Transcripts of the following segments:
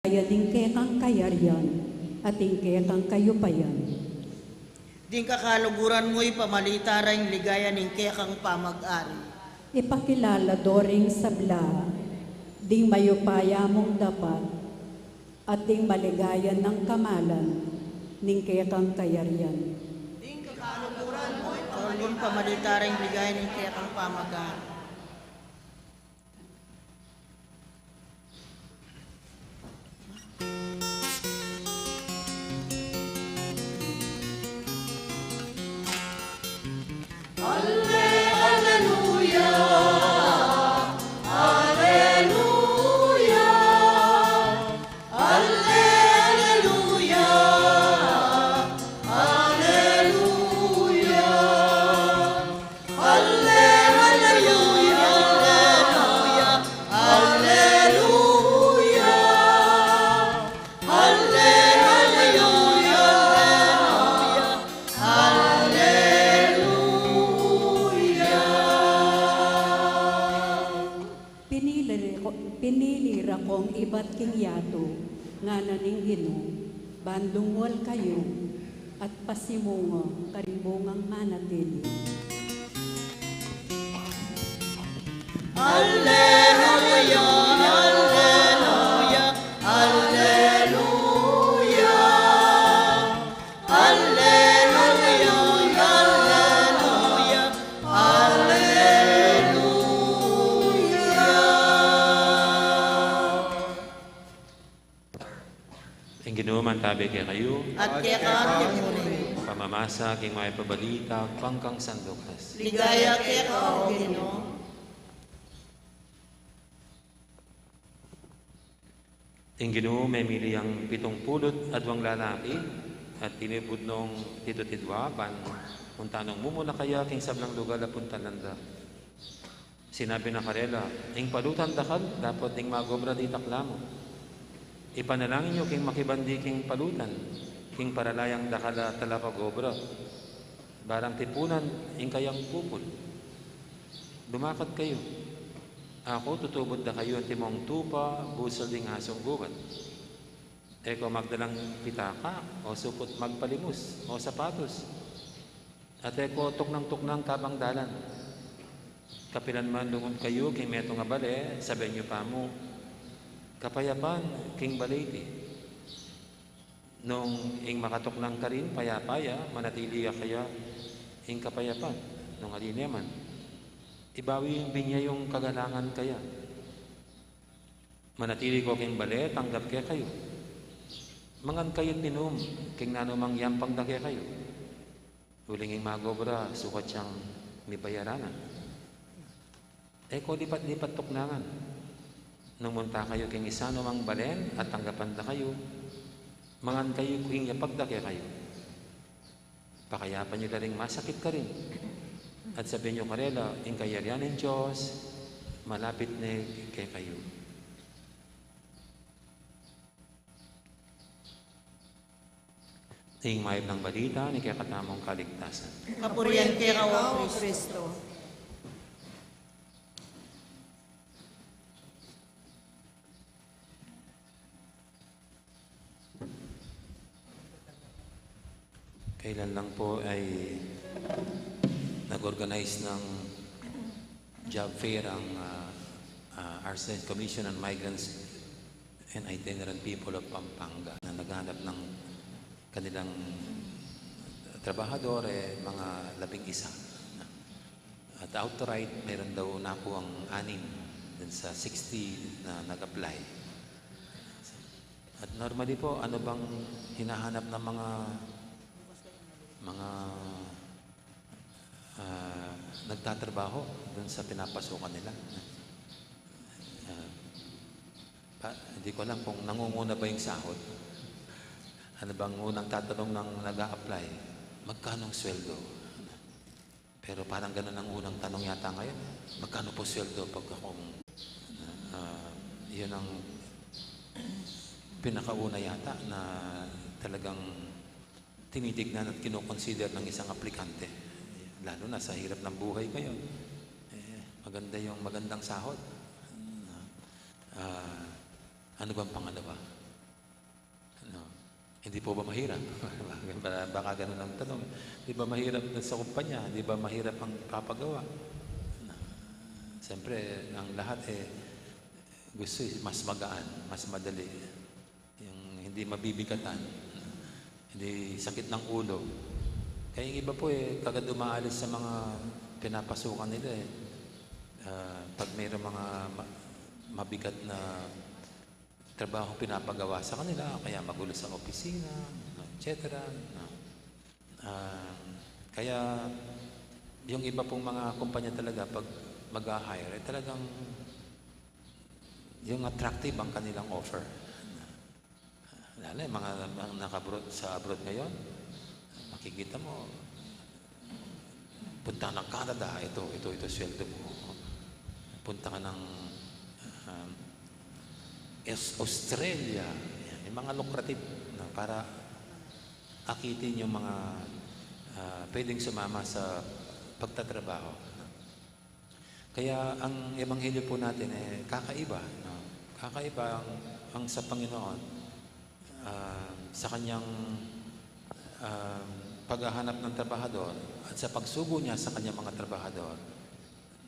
dingke kang kayaryan, at dingke kang kayupayan. Ding kakaluguran mo'y pamalita ring ligaya ning kekang pamag-ari. Ipakilala doring sabla, ding mayupaya mong dapat, at ding maligayan ng kamalan, ningke kang kayaryan. Ding kakaluguran mo'y pamalita ring ligaya ning kekang pamag-ari. Pinilira kong iba't king yato, nga naning Ginoo, bandungwal kayo, at pasimungo karimbungang manatili. Alleluia, alleluia, alleluia. Alleluia, alleluia, alleluia. Ang Ginoo man tabi kay kayo, At kaya ka pamamasa king may pabalita pangkang sandukas. ligaya kaya ka, O Ginoo. Ang Ginoo may mili ang 70 adwang lalaki at tinipod nung tito-tidwa pan kung tanong mo muna kaya king sablang lugar na punta nanda. Sinabi na karela, ing palutan dakad dapat ing magobra di taklamo. Ipanalangin nyo king makibandi king palutan, king paralayang dakala talapag obra. Barang tipunan ing kayang pupul. Dumakad kayo. Ako, tutubod na kayo ang timong tupa, busal ding hasong gubat. Eko magdalang pitaka, o supot magpalimus, o sapatos. At eko tuknang-tuknang tabang dalan. Kapilan man lungon kayo, king meto nga bale, sabihin nyo pa mo, kapayapan, king baliti. Nung ing makatuknang ka rin, paya-paya, manatili ka kaya, ing kapayapan, nung alineman. Ibawi yung binya yung kagalangan kaya. Manatili ko king bale, tanggap kaya kayo. Mangan kayo tinum, king nanumang yampang da kaya kayo. Ulinging magobra, sukat siyang nibayaranan. Eko lipat-lipat tuknangan. Nung munta kayo king isa numang balen at tanggapan da kayo, mangan kayo king yapag da kaya kayo. Pakayapan nyo daring masakit ka rin. At sabihin nyo karela, ing kayarian ng Diyos, malapit na kay kayo. Ing mayab ng balita ni kaya katamong kaligtasan. Kapurihan kaya ka, O Kristo. Kailan lang po ay nag-organize ng job fair ang Arsenal Commission on Migrants and Itinerant People of Pampanga na naghanap ng kanilang trabahador, mga 11. At outright, mayroon daw na po ang 6 dun sa 60 na nag-apply. At normally po, ano bang hinahanap ng mga nagtatrabaho dun sa pinapasukan nila? Hindi ko alam kung nangunguna ba yung sahod. Ano bang unang tatanong ng nag-a-apply? Magkano ang sweldo? Pero parang ganun ang unang tanong yata ngayon. Magkano po sweldo pag akong... yun ang pinakauna yata na talagang tinitignan at kinoconsider ng isang aplikante. Lalo na sa hirap ng buhay ngayon. Maganda yung magandang sahod. Ano bang pangalawa? Hindi po ba mahirap? Baka ganun ang tanong. Di ba mahirap sa kumpanya? Di ba mahirap ang papagawa? Siyempre, ang lahat gusto mas magaan, mas madali. Yung hindi mabibigatan, hindi sakit ng ulo. Kaya yung iba po kagad umaalis sa mga pinapasukan nila pag mayroong mga mabigat na trabaho pinapagawa sa kanila, kaya magulo sa opisina, etc. Kaya yung iba pong mga kumpanya talaga, pag mag-hire, talagang yung attractive ang kanilang offer. Lalo yung mga naka-abroad sa abroad ngayon, makikita mo, punta ng Canada, ito sweldo mo. Punta ka ng Australia, yung mga lucrative para akitin yung mga pwedeng sumama sa pagtatrabaho. Kaya ang ebanghelyo po natin kakaiba. Kakaiba ang sa Panginoon sa kanyang paghahanap ng trabahador at sa pagsugo niya sa kanyang mga trabahador.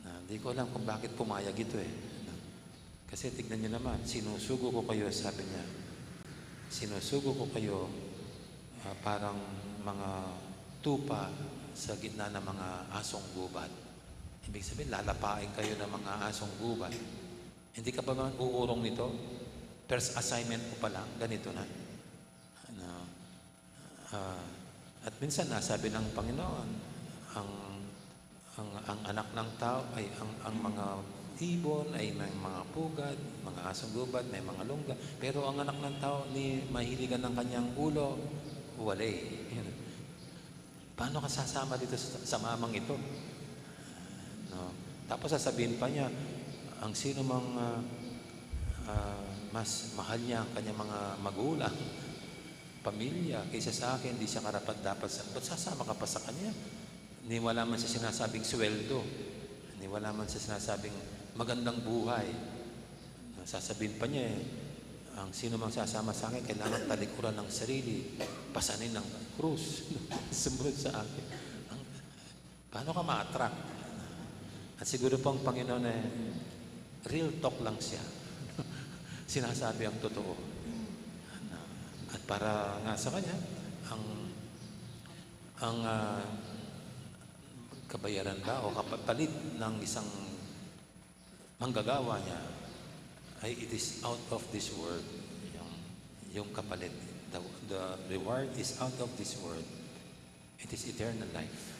Hindi ko alam kung bakit pumayag ito Kasi tignan niyo naman, sinusugo ko kayo, sabi niya. Sinusugo ko kayo parang mga tupa sa gitna ng mga asong gubat. Ibig sabihin, lalapain kayo ng mga asong gubat. Hindi ka ba naman uurong nito? First assignment mo pa lang, ganito na. At minsan sabi ng Panginoon, ang anak ng tao ay ang mga ibon ay may mga pugad, mga asong gubat, may mga lungga. Pero ang anak ng tao ni mahiligan ng kanyang ulo, walay. Paano ka sasama dito sa mamang ito? Tapos sasabihin pa niya, ang sino mang mas mahal niya ang kanyang mga magulang, pamilya, kaysa sa akin, hindi siya karapat-dapat ba't sasama ka pa sa kanya? Ni wala man siya sinasabing sweldo. Ni wala man siya sinasabing magandang buhay. Sasabihin pa niya ang sino mang sasama sa akin, kailangan talikuran ng sarili, pasanin ng krus, sumunod sa akin. Paano ka ma-attract? At siguro po ang Panginoon real talk lang siya. Sinasabi ang totoo. At para nga sa kanya, ang kabayaran ba o kapalit ng isang manggagawa niya ay it is out of this world. Yung kapalit. The reward is out of this world. It is eternal life.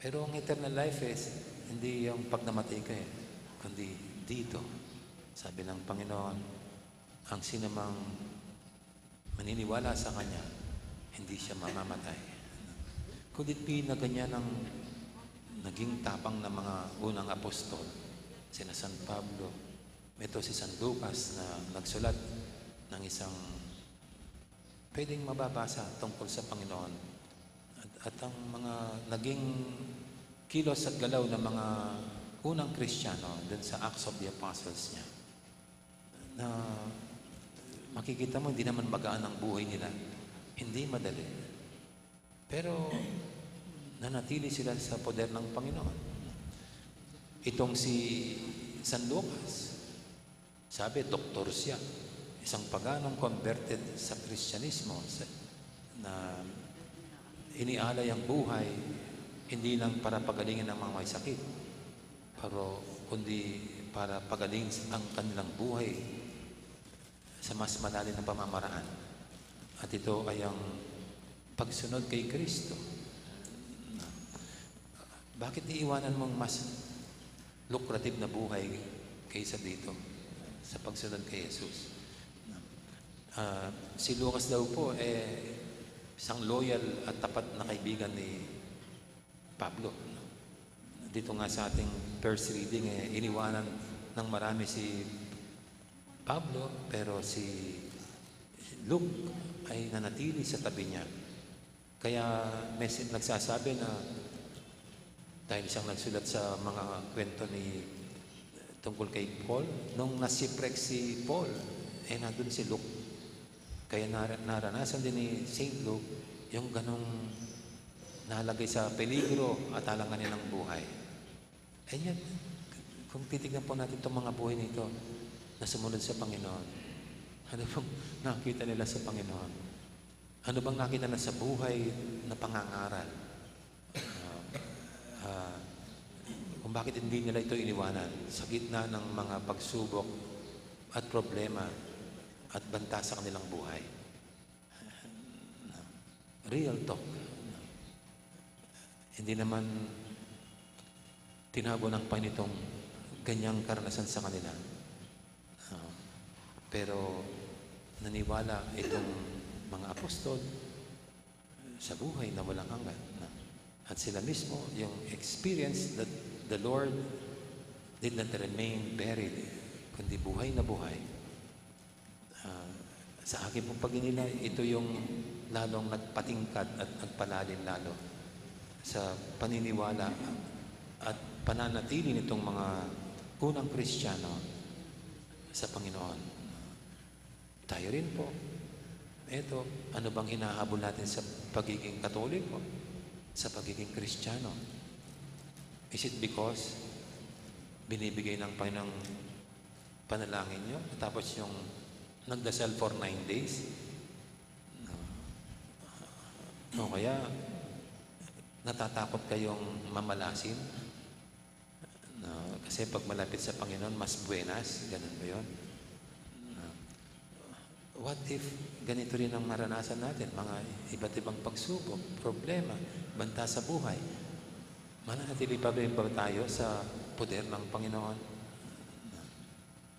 Pero ang eternal life is hindi yung pag namatay ka kundi dito. Sabi ng Panginoon, ang sinamang maniniwala sa Kanya, hindi siya mamamatay. Could it be na ganyan ang naging tapang ng mga unang apostol? Sina San Pablo, ito si San Lucas na nagsulat ng isang pwedeng mababasa tungkol sa Panginoon. At ang mga naging kilos at galaw ng mga unang Kristiyano dun sa Acts of the Apostles niya, na makikita mo, hindi naman magaan ang buhay nila. Hindi madali. Pero nanatili sila sa poder ng Panginoon. Itong si San Lucas, sabi, doktor siya. Isang paganong converted sa Kristyanismo na inialay ang buhay hindi lang para pagalingin ang mga may sakit, pero kundi para pagalingin ang kanilang buhay sa mas malalim na pamamaraan. At ito ay ang pagsunod kay Kristo. Bakit iiwanan mong mas lucrative na buhay kaysa dito sa pagsunod kay Jesus? Si Lucas daw po isang loyal at tapat na kaibigan ni Pablo. Dito nga sa ating first reading, iniwanan ng marami si Pablo, pero si Luke ay nanatili sa tabi niya. Kaya may nagsasabi na dahil siyang nagsulat sa mga kwento tungkol kay Paul, nung nasipwreck si Paul, nandun si Luke. Kaya naranasan din ni St. Luke yung ganong nalagay sa peligro at alanganin ng buhay. And yet, kung titignan po natin itong mga buhay nito na sumunod sa Panginoon, ano bang nakita nila sa Panginoon? Ano bang nakita nila sa buhay na pangangaral? Kung bakit hindi nila ito iniwanan sa gitna ng mga pagsubok at problema at banta sa kanilang buhay. Real talk. Hindi naman tinago ng Panginoon itong ganyang karanasan sa kanila. Pero naniwala itong mga apostol sa buhay na walang hanggan. At sila mismo, yung experience that the Lord did not remain buried, kundi buhay na buhay. Sa aking pong pagninilay, ito yung lalong nagpatingkad at nagpalalim lalo sa paniniwala at pananatili nitong mga unang Kristiyano sa Panginoon. Tayo rin po. Ito, ano bang hinahabol natin sa pagiging Katoliko, sa pagiging Kristiyano? Is it because binibigay ng Panginoong panalangin nyo, tapos yung nagdasal for 9 days? O kaya natatakot kayong mamalasin? Kasi pag malapit sa Panginoon, mas buenas. Ganun ba yun? What if ganito rin ang naranasan natin? Mga iba't ibang pagsubok, problema, banta sa buhay. Mananatili pa rin ba tayo sa poder ng Panginoon?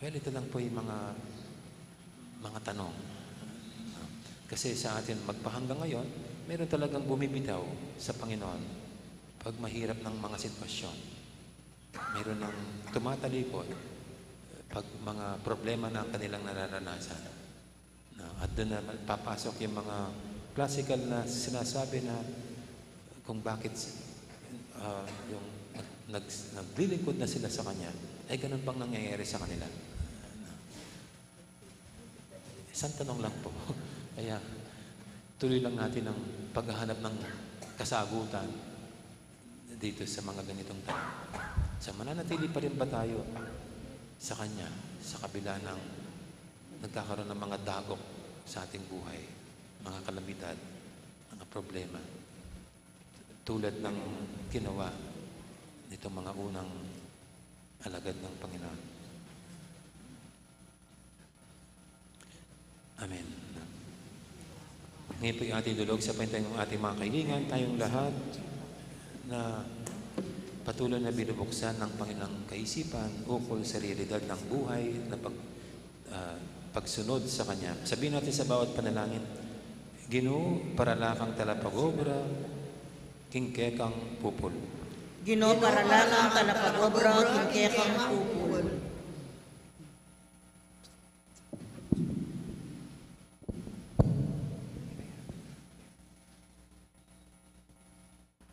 Well, ito lang po yung mga tanong. Kasi sa atin, magpahanggang ngayon, meron talagang bumibitaw sa Panginoon pag mahirap ng mga sitwasyon. Meron ng tumatalikod pag mga problema na ang kanilang nararanasan. At doon na papasok yung mga classical na sinasabi na kung bakit yung naglilingkod na sila sa Kanya, ay ganun bang nangyayari sa kanila? Isang tanong lang po. Kaya tuloy lang natin ang paghahanap ng kasagutan dito sa mga ganitong tanong. Sa mananatili pa rin ba tayo sa Kanya, sa kabila ng nagkakaroon ng mga dagok sa ating buhay, mga kalamidad, mga problema, tulad ng ginawa nitong mga unang alagad ng Panginoon. Amen. Ngayon po yung ating dulog sa pantay ng ating mga kailingan, tayong lahat na patuloy na binubuksan ng Panginoong kaisipan ukol sa realidad ng buhay na pagsunod sa Kanya. Sabihin natin sa bawat panalangin, Ginoo, paralakang talapagobra, kingkekang pupol. Ginoo, paralakang talapagobra, kingkekang pupul.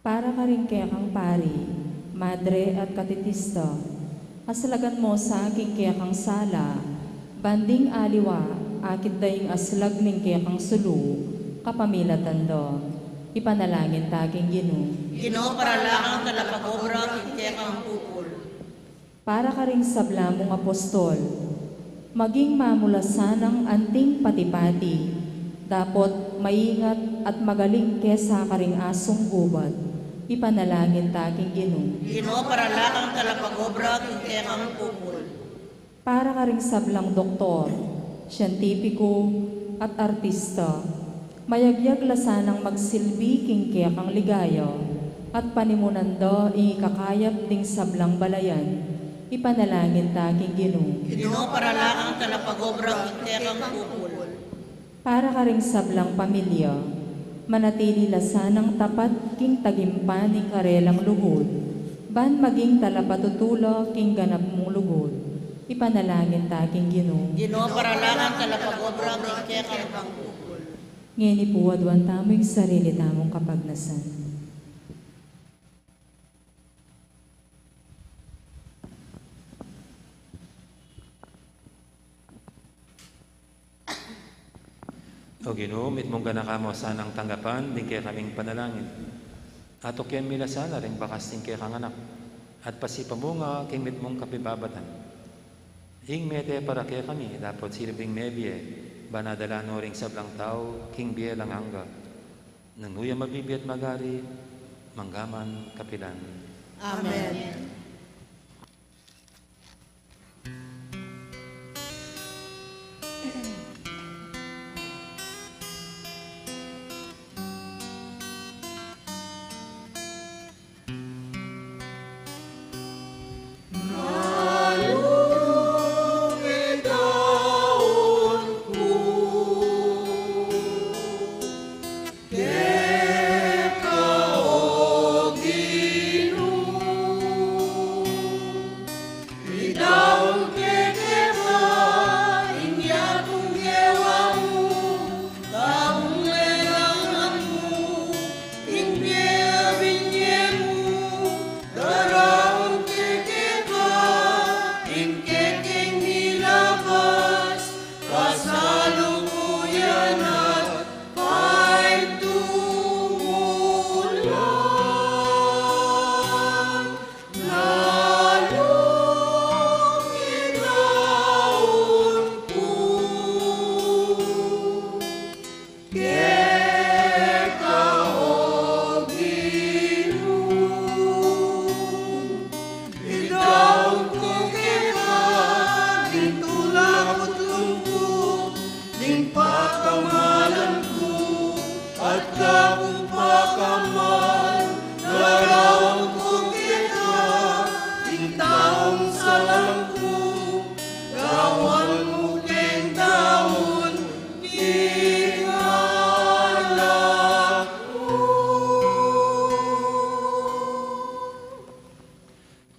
Para ka rin kekang pari, madre at katitista, asalagan mo sa aking kekang sala, banding aliwa, akit daing aslag ning kekang sulu, kapamilatan do. Ipanalangin taking Ginoo. Ginoo, paralakang talapagobra, kingkekang pupul. Para ka ring sabla mong apostol, maging mamulasan ng anting patipati, dapat maingat at magaling kesa ka ring asong gubat. Ipanalangin taking Ginoo. Ginoo, paralakang talapagobra, kingkekang pupul. Para ka ring sablang doktor, siyentipiko at artista, mayagyag lasanang magsilbi kingkekang ligaya, at panimunan do ikakayap ding sablang balayan. Ipanalangin taking Ginoo. Ginoo, paralakang talapagobra, kingkekang pupul. Para ka ring sablang pamilya, manatili lasanang tapat king tagimpan ni karelang lugod, ban maging talapatutulo king ganap mong lugod. Ipanalangin taking Ginoo. Ginoo, paralakang talapagobra, kingkekang pupul. Ngayon ipuwadwan tamo yung sarili tamong kapagnasan. O Ginoo, mong ganaka mo sanang tanggapan, din kaya kaming panalangin. Ato kaya milasala ring bakas din kaya kang anak. At pasipamunga king mong kapibabatan. Ing mete para kaya kami, dapat silbing mebye, banadalano ring sablang tao, king biye lang angga. Nanuya mabibiyat magari, manggaman kapilan. Amen.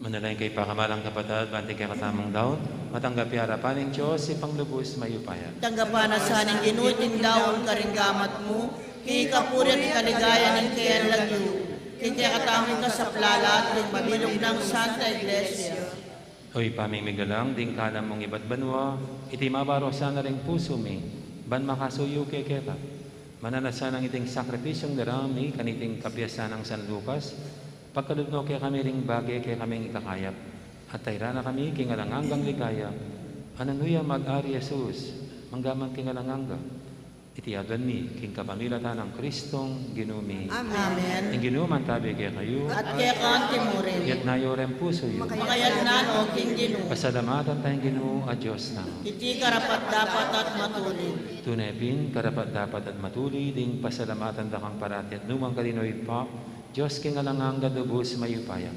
Manalayin kay pakamalang kapatid, banting kay katamang daon, matanggapi harapan ng Diyos, si Panglubos mayupaya. Tanggapan na sa ning inuiting daon karinggamat mo, kay kapurit kaligaya ng kayan lagyo, kay katamang ka sa plala at mabilog ng Santa Iglesia. Oy pamimigalang, ding kalam mong iba't banwa, iti mabaro sana ring puso mi, ban makasuyo kay keta. Mananasa ng iting sakripisyong darami, kaniting kapiyasan ng San Lucas, pagkalugno kaya kami ring bagay kaya kaming ikakayap. At tayra na kami kingalanganggang ligaya. Ananuya mag-ari Jesus, manggaman kingalangangga. Itiadan mi, king kapamilatan ng Kristong ginumi. Amen. Ang ginuman tabi kaya kayo, At kaya kanti mo rin, yat nayo rin puso yun. makayat na o king ginu, Pasalamatan tayong Ginoo a Diyos na. iti karapat dapat at matulid. Tunepin, karapat dapat at matuli, ding pasalamatan da kang parati at numang kalinoy pa, Diyos kingalangang gadubos mayupaya.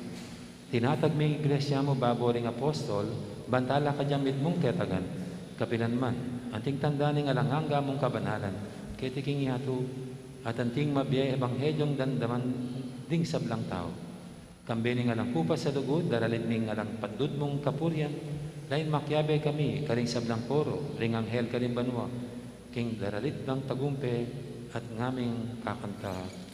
Tinatag may iglesia mo baboring apostol, bantala ka diyang mong ketagan, kapilan man, anting tanda ning alanganga mong kabanalan, ketiking yato, at anting mabiyay ebanghelyong dandaman ding sablang tao. Kambening alang kupa sa lugod, daralit ning alang pandud mong kapuryan, lain makyabe kami, karing sablang poro, ring anghel karing banwa, king daralit ng tagumpe, at ngaming kakanta.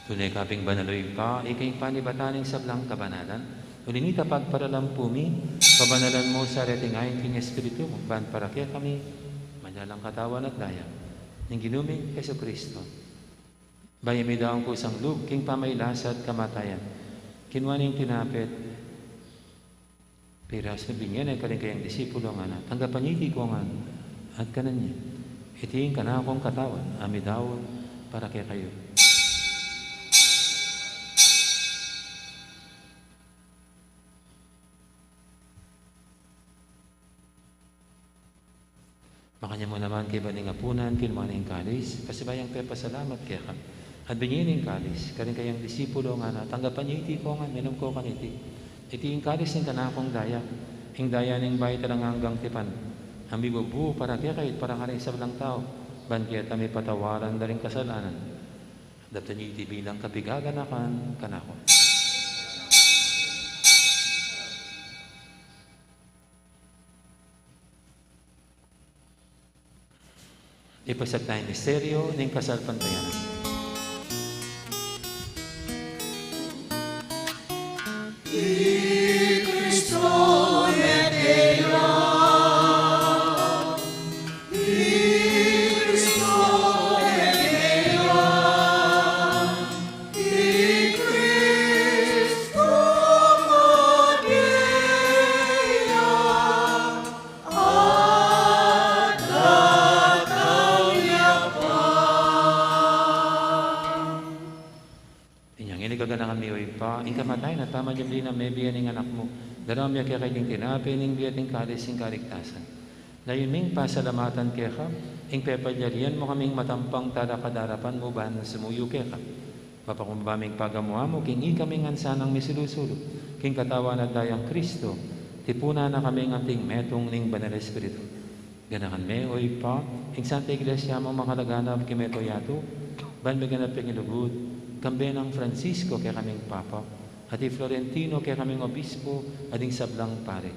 Tunay kaping banaloy pa, ikay panibataning sablang kabanalan. Ulinita pagparalampumi, kabanalan mo sa retingayin king Espiritu, ban para kaya kami, manyalang katawan at daya. ng ginuming Heso Kristo. Bayami daw ang kusang lub, king pamaylasa at kamatayan. Kinuha niyang tinapit, pero sabi niya na kaling kayang disipulo nga na, tanggapan niya ko nga, at kanan niya, itiin ka na akong katawan, amidawon para kay kayo. Makanya mo naman kay baning apunan, kinuha niyang kalis, pasibayang pasalamat kaya ka. At binyin yung kalis, kaling kayang disipulo nga na, tanggapan niya iti ko nga, minum ko kaniti. Iti yung kalis ng kanakong daya, yung daya ng bayi talang hanggang tipan. Ang bibubu para kaya kahit para ka rin sa walang tao, bankyat kami patawaran na rin kasalanan. Dapat niya iti bilang kabigaganakan kanako. Ipasag tayong misteryo ng kasal pantayanan. Gaganakan mi oy pa, ing kamatay na tama jam din na may biyan ng anak mo. Daram ya kaya kayong tinapi, ning biyan ng kalis, ing kaligtasan. Dayon ming pasalamatan kaya ka, ing pepalyarian mo kaming matampang tada kadarapan mo ba na sumuyo kaya ka. Papakumbaming pagamuha mo, king ikaming ansanang misilusulo, king katawan at dayang Kristo, tipuna na kaming ating metong ning Banal Espiritu. Ganakan me oy pa, ing Santa Iglesia mo makalaganap kimeto yato, ban maganap yung ilugod, kambe ng Francisco kaya kaming Papa, at Florentino kaya kaming Obispo, ading sablang pare.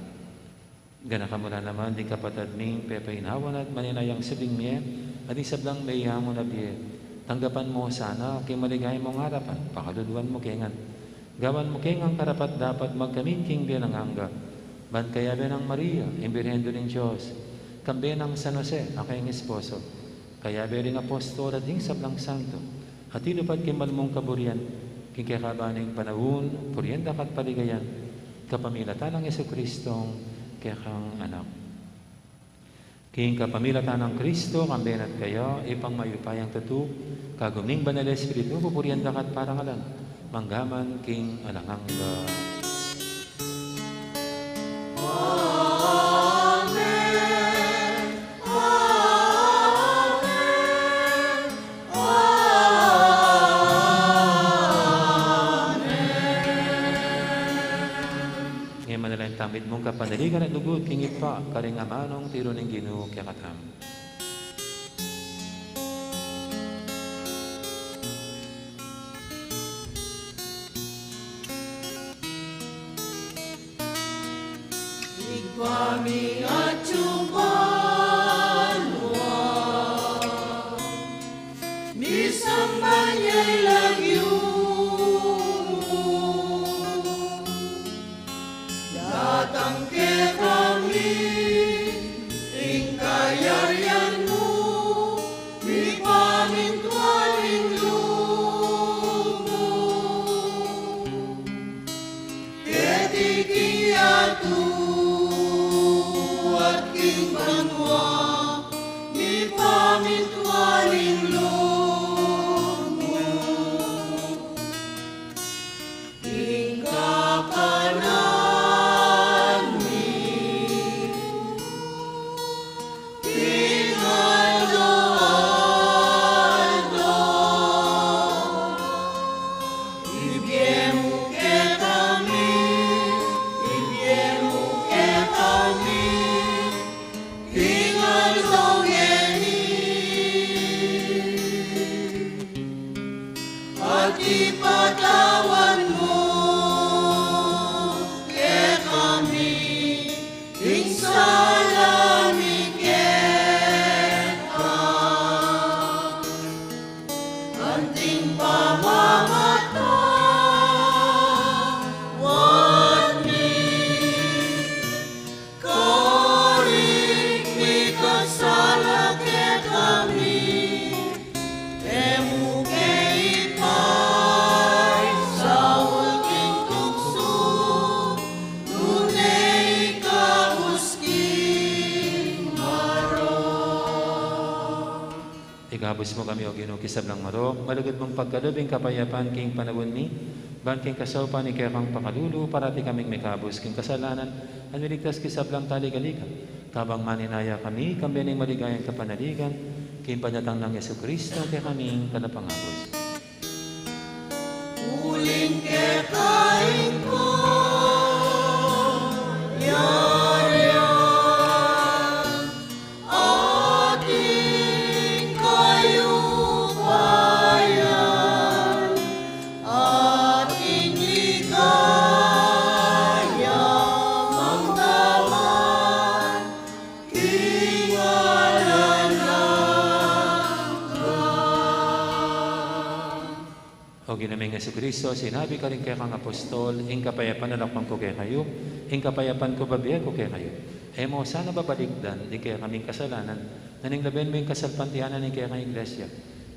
Gana ka mula naman, di kapatad ming pepainawan at maninayang sabing miye, ading sablang mayamo na biye. Tanggapan mo sana, kay maligay mong harapan, pakaluluan mo kengan. Gawan mo kengang karapat dapat magkamiting biya ng hangga. Ban kaya biya ng Maria, imbirhendo ng Diyos. Kambe ng San Jose, akayong esposo. Kaya biya rin apostol at ding sablang santo. At inupad kay malmong kaburian, kikakabaning panahon, puryenda kat paligayan, kapamilatan ng Yesu Kristong kekang anak. King kapamilatan ng Kristo, kambenat kayo, ipang mayupayang tatu, kagumning Banal Espiritu, pupuryenda kat parangalan, manggaman king alangangga. Tamit mong kapanaligan at lugod, kingit pa, karing amanong tiro ng Ginoo kaya katam. Igwami at chubanwa, misang banyay lagyo. Datang ke kami, ingkayarian mo, di pamintualing lumo. Ketiking yatu at king banwa, di pamintualing lumo. Ingkakanan King Along Igabos mo kami o Ginoo kisablang marok, malugod mong pagkalubing kapayapaan king panawon mi, ban king kasawpan ni kaya kang pakalulu, parati kaming may kabos king kasalanan, at miligtas kisablang taligalikan. Kabang maninaya kami, kambiyaning maligayang kapanaligan, king panyatang ng Yesu Kristo, kaya kaming kalapangabos. Uling kekain ko, yariyan, ating kayupayan, ating ligaya, magdaman, kingalan O ginaming Yesu Kristo, sinabi ka rin kaya kang apostol, ing kapayapan na lakpang ko kaya kayo, ing kapayapan ko babiya ko kaya kayo. Mo sana babaligdan, di kaya kaming kasalanan, naning laben mo yung kasalpantianan ni kaya kang iglesia.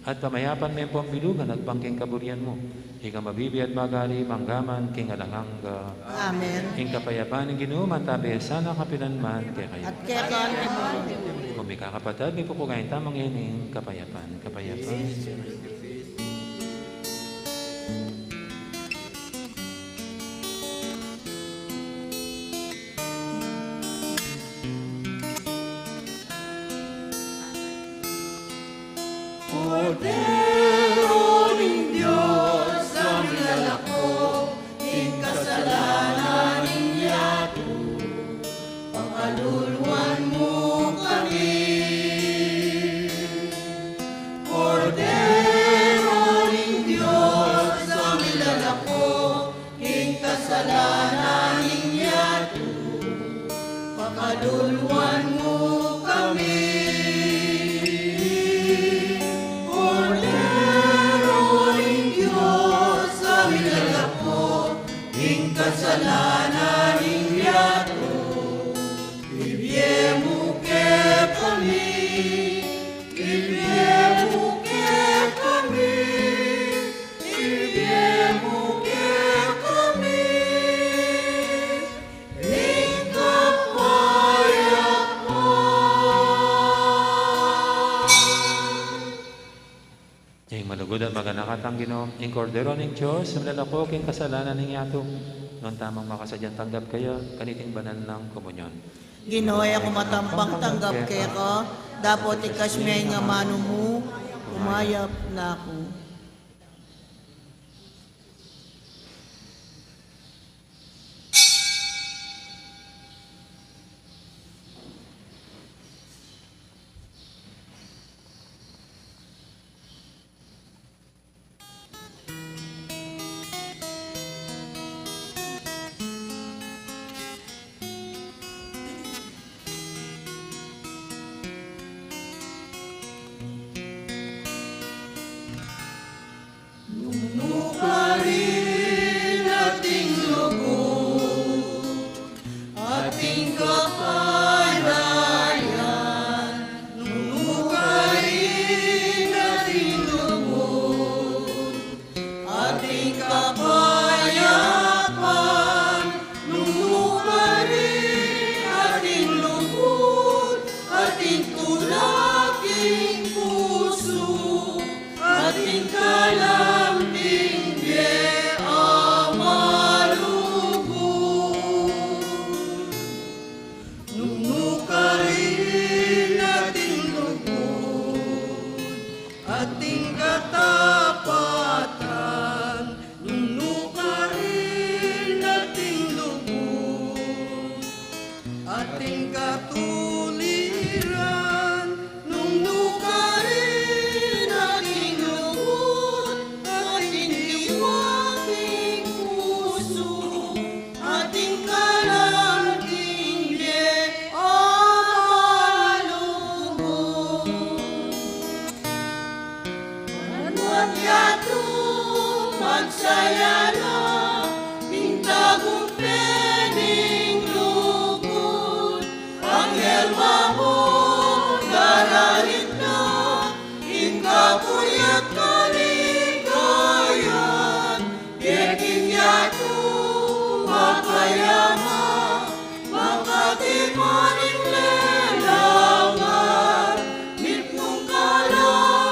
At pamayapan mo yung pambilugan at pangking kaburian mo. Ika mabibi at magari, manggaman, king alanganga. Amen. Ing kapayapan ng ginuman, tabi sana kapilanman kaya kayo. At kaya kami mo. Kung may kakapatid, may pupugayin tamang ining kapayapan. Kapayapan. Cordero ng Diyos, ang nilalako, ing kasalanan ng yato, pakaluluan mo kami. Cordero ng Diyos, ang nilalako, ing kasalanan ng yato, pakaluluan mo kami. Kasalanan ng yato, ibiyemo ke kami, ibiyemo ke kami, ibiyemo ke kami, ing kapayapan. Ing malugod at maganakatang Ginoo, ing kordero ng Diyos, lalako king kasalanan ng yato, noon tamang makasadyan tanggap kayo, kaniting banal ng komunyon. Ginoy ako matampang tanggap kaya ka, dapat ikas may nga mano mo, umayap na ako. Nukarin ating loob, ating kapayapaan. Nukarin ating loob, ating kapayapaan. Nukarin ating loob, ating tulaking puso, ating kalambing ating katapatan, nunukarin ating lubos, ating katuliran, nunukarin ating lubos, ating diwaking puso, ating kalangking yato magsayalo, pintagong pening lukod, ang helma mo garalit na, ingkapuyat kaligayan, yeking yato makayama, makatimaning lelangan, mitmong kalang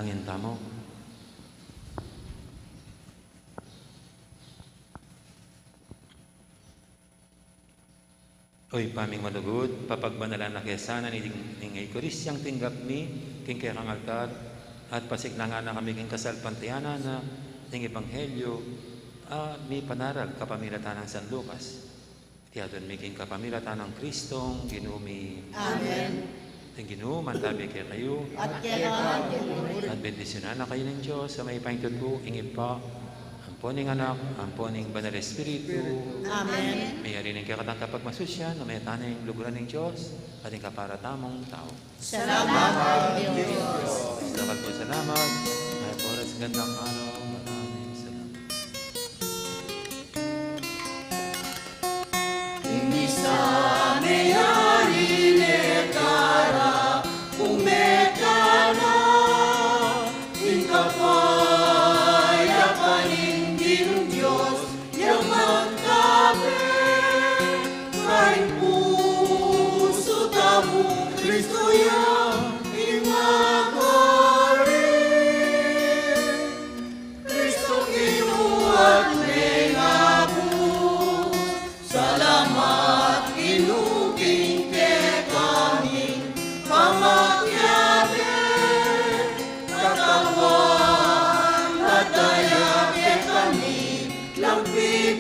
Manalangin tamo. Oy paming malugod, papagbanalan na kesana ni ingay kurisyang tinggap mi, king kaya kang altar, at pasiknanga na kami king kasalpantiana na ing ebanghelyo, mi panaral kapamilatan ng San Lucas. Tiyadon mi king kapamilatan ng Kristong, ginumi. Amen. Ang Ginoo, mantabi kaya kayo, At kailangan at bendisyonan na kayo ng Diyos sa may paingtod ko, ingip pa, amponing anak, amponing banal espiritu, Amen. may arining kaya katang kapagmasusyan, na may tanang luguran ng Diyos, ating kaparatamong tao. Salamat, Diyos. Salamat po, salamat. Ay po, sa gandang araw. Maraming salamat. Lampi